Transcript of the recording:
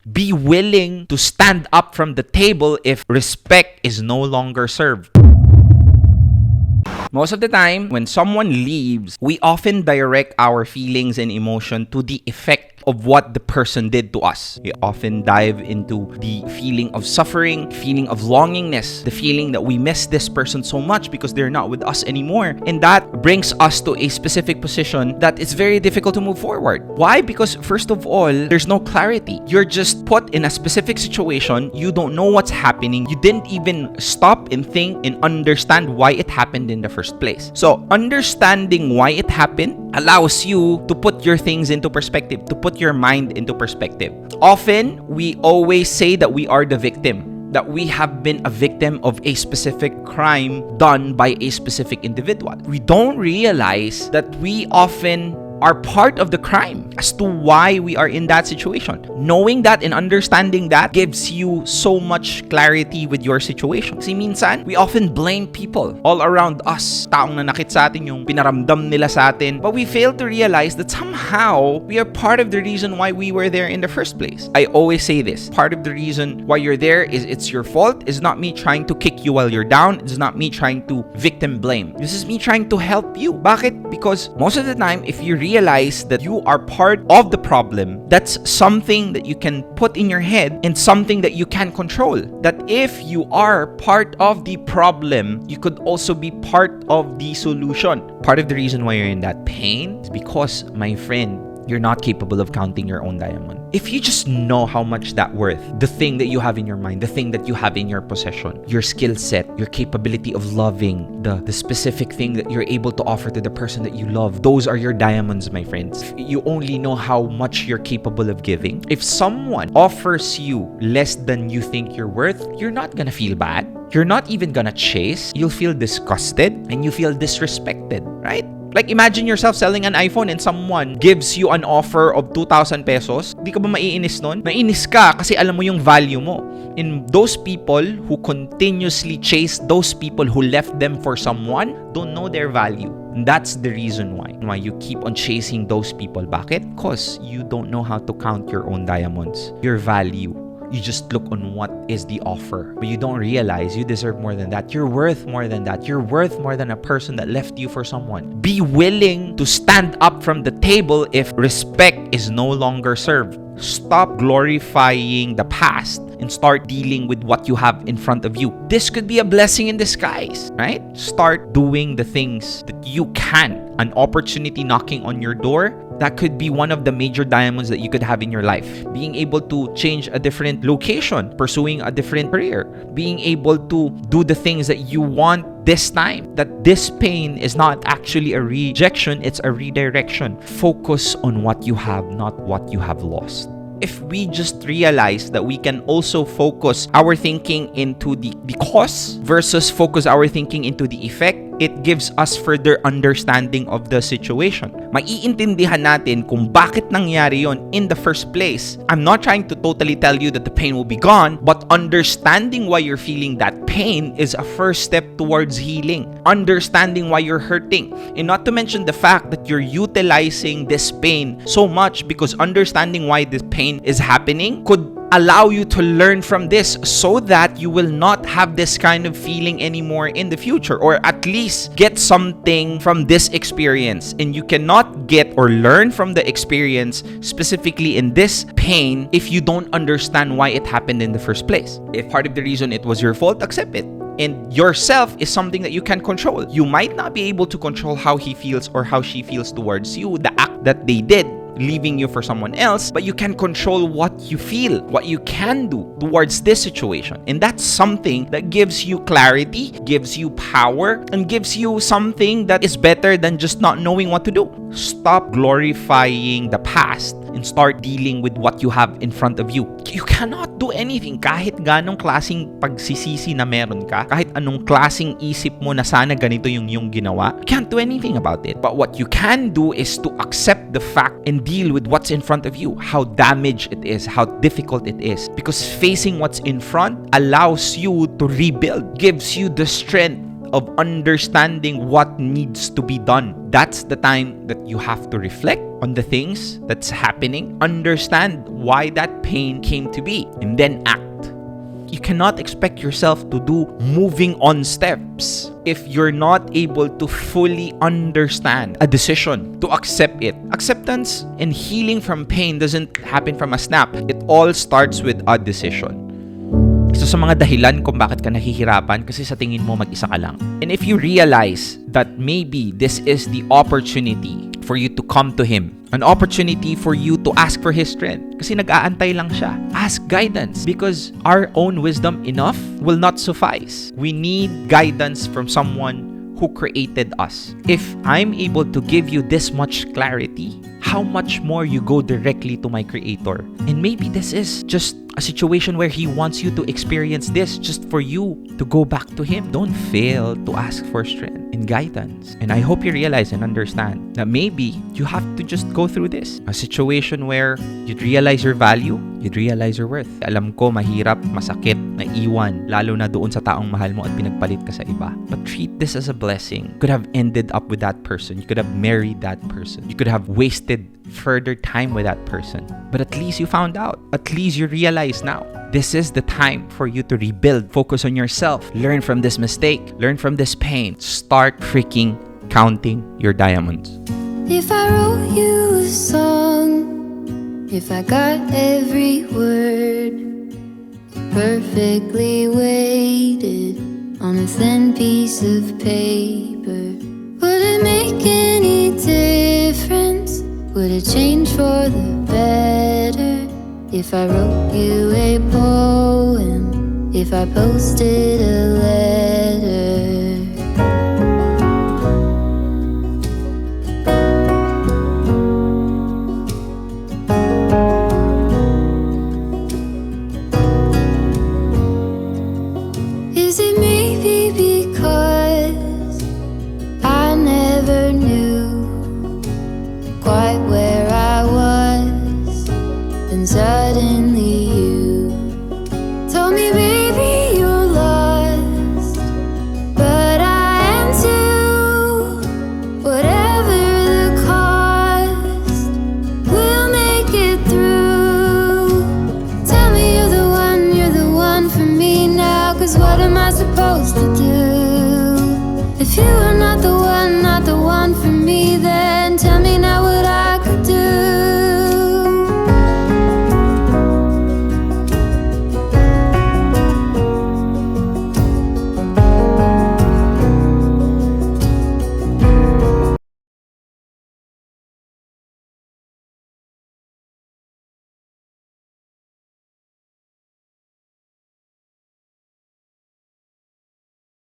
Be willing to stand up from the table if respect is no longer served. Most of the time, when someone leaves, we often direct our feelings and emotion to the effect of what the person did to us. We often dive into the feeling of suffering, feeling of longingness, the feeling that we miss this person so much because they're not with us anymore. And that brings us to a specific position that it's very difficult to move forward. Why? Because first of all, there's no clarity. You're just put in a specific situation. You don't know what's happening. You didn't even stop and think and understand why it happened in the first place. So understanding why it happened allows you to put your things into perspective, to put your mind into perspective. Often, we always say that we are the victim, that we have been a victim of a specific crime done by a specific individual. We don't realize that we often are part of the crime as to why we are in that situation. Knowing that and understanding that gives you so much clarity with your situation. Kasi minsan, we often blame people all around us. Taong nanakit sa atin, yung pinaramdam nila sa atin. But we fail to realize that somehow, we are part of the reason why we were there in the first place. I always say this. Part of the reason why you're there is it's your fault. It's not me trying to kick you while you're down. It's not me trying to victim blame. This is me trying to help you. Bakit? Because most of the time, if you realize that you are part of the problem, that's something that you can put in your head and something that you can control. That if you are part of the problem, you could also be part of the solution. Part of the reason why you're in that pain is because, my friend, you're not capable of counting your own diamond. If you just know how much that worth, the thing that you have in your mind, the thing that you have in your possession, your skill set, your capability of loving, the specific thing that you're able to offer to the person that you love, those are your diamonds, my friends. You only know how much you're capable of giving. If someone offers you less than you think you're worth, you're not gonna feel bad. You're not even gonna chase. You'll feel disgusted and you feel disrespected, right? Like, imagine yourself selling an iPhone and someone gives you an offer of 2,000 pesos. Di ka ba maiinis nun? Nainis ka kasi alam mo yung value mo. And those people who continuously chase those people who left them for someone don't know their value. And that's the reason why you keep on chasing those people. Bakit? Because you don't know how to count your own diamonds, your value. You just look on what is the offer, but you don't realize you deserve more than that. You're worth more than that. You're worth more than a person that left you for someone. Be willing to stand up from the table if respect is no longer served. Stop glorifying the past and start dealing with what you have in front of you. This could be a blessing in disguise, right? Start doing the things that you can. An opportunity knocking on your door, that could be one of the major diamonds that you could have in your life. Being able to change a different location, pursuing a different career, being able to do the things that you want this time. That this pain is not actually a rejection, it's a redirection. Focus on what you have, not what you have lost. If we just realize that we can also focus our thinking into the cause versus focus our thinking into the effect, it gives us further understanding of the situation. Maiintindihan natin kung bakit nangyari yon in the first place. I'm not trying to totally tell you that the pain will be gone, but understanding why you're feeling that pain is a first step towards healing. Understanding why you're hurting. And not to mention the fact that you're utilizing this pain so much, because understanding why this pain is happening could allow you to learn from this so that you will not have this kind of feeling anymore in the future, or at least get something from this experience. And you cannot get or learn from the experience, specifically in this pain, if you don't understand why it happened in the first place. If part of the reason it was your fault, accept it. And yourself is something that you can control. You might not be able to control how he feels or how she feels towards you, the act that they did, leaving you for someone else, but you can control what you feel, what you can do towards this situation. And that's something that gives you clarity, gives you power, and gives you something that is better than just not knowing what to do. Stop glorifying the past and start dealing with what you have in front of you. You cannot do anything kahit ganong klaseng pagsisisi na meron ka, kahit anong klaseng isip mo na sana ganito yung ginawa. You can't do anything about it. But what you can do is to accept the fact and deal with what's in front of you, how damaged it is, how difficult it is. Because facing what's in front allows you to rebuild, gives you the strength of understanding what needs to be done. That's the time that you have to reflect on the things that's happening, understand why that pain came to be, and then act. You cannot expect yourself to do moving on steps if you're not able to fully understand a decision, to accept it. Acceptance and healing from pain doesn't happen from a snap. It all starts with a decision. Isa sa mga dahilan kung bakit ka nahihirapan kasi sa tingin mo mag-isa ka lang. And if you realize that maybe this is the opportunity for you to come to Him, an opportunity for you to ask for His strength, kasi nag-aantay lang siya. Ask guidance because our own wisdom enough will not suffice. We need guidance from someone who created us. If I'm able to give you this much clarity, how much more you go directly to my Creator? And maybe this is just a situation where He wants you to experience this just for you to go back to Him. Don't fail to ask for strength and guidance. And I hope you realize and understand that maybe you have to just go through this. A situation where you'd realize your value, you'd realize your worth. Alam ko, mahirap, masakit, naiwan, lalo na doon sa taong mahal mo at pinagpalit ka sa iba. But treat this as a blessing. You could have ended up with that person. You could have married that person. You could have wasted further time with that person. But at least you found out. At least you realize now. This is the time for you to rebuild. Focus on yourself. Learn from this mistake. Learn from this pain. Start freaking counting your diamonds. If I wrote you a song, if I got every word perfectly weighted on a thin piece of paper, would it make any difference? Would it change for the better if I wrote you a poem, if I posted a letter? Is it maybe because I never knew quite where I was, and suddenly you told me, baby, you're lost, but I am too. Whatever the cost, we'll make it through. Tell me you're the one for me now, 'cause what am I supposed to do if you